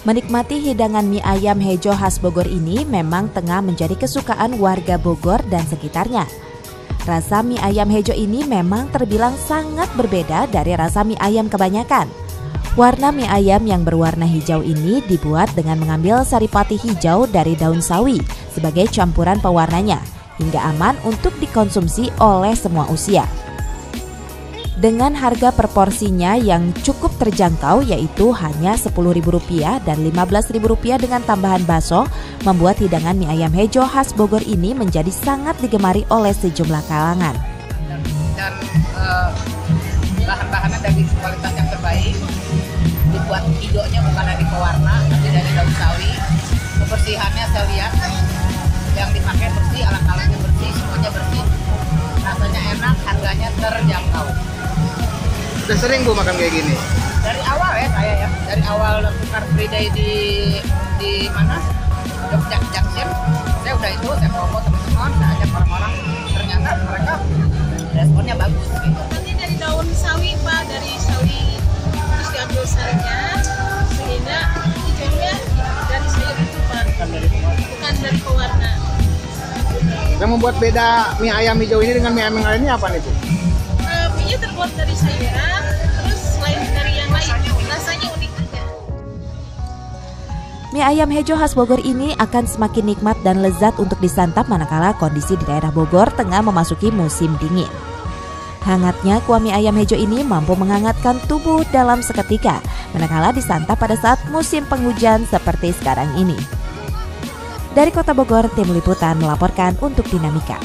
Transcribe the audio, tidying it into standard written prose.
Menikmati hidangan mie ayam hejo khas Bogor ini memang tengah menjadi kesukaan warga Bogor dan sekitarnya. Rasa mie ayam hejo ini memang terbilang sangat berbeda dari rasa mie ayam kebanyakan. Warna mie ayam yang berwarna hijau ini dibuat dengan mengambil saripati hijau dari daun sawi sebagai campuran pewarnanya, hingga aman untuk dikonsumsi oleh semua usia. Dengan harga per porsinya yang cukup terjangkau yaitu hanya Rp10.000 dan Rp15.000 dengan tambahan bakso, membuat hidangan mie ayam hejo khas Bogor ini menjadi sangat digemari oleh sejumlah kalangan. Dan bahan-bahannya dari kualitas yang terbaik, dibuat hijaunya bukan dari pewarna, tapi dari daun sawi. Kebersihannya saya lihat yang dipakai bersih, alat-alatnya bersih, semuanya bersih. Rasanya enak, harganya terjangkau. Udah sering Bu makan kayak gini? Dari awal ya saya ya, dari awal Car Free Day di mana? Jogja Junction. Saya udah itu, saya promo teman-teman, saya ajak orang-orang, ternyata mereka responnya bagus gitu. Nanti dari daun sawi Pak, dari sawi terus diambil sarinya, sehingga hijaunya dari sayur itu Pak, bukan dari pewarna. Yang membuat beda mie ayam hijau ini dengan mie ayam yang lainnya apa nih Bu? Mie-nya terbuat dari sayuran, terus selain dari yang lain, rasanya unik aja. Mie ayam hejo khas Bogor ini akan semakin nikmat dan lezat untuk disantap manakala kondisi di daerah Bogor tengah memasuki musim dingin. Hangatnya kuah mie ayam hejo ini mampu menghangatkan tubuh dalam seketika manakala disantap pada saat musim penghujan seperti sekarang ini. Dari Kota Bogor, tim liputan melaporkan untuk Dinamika.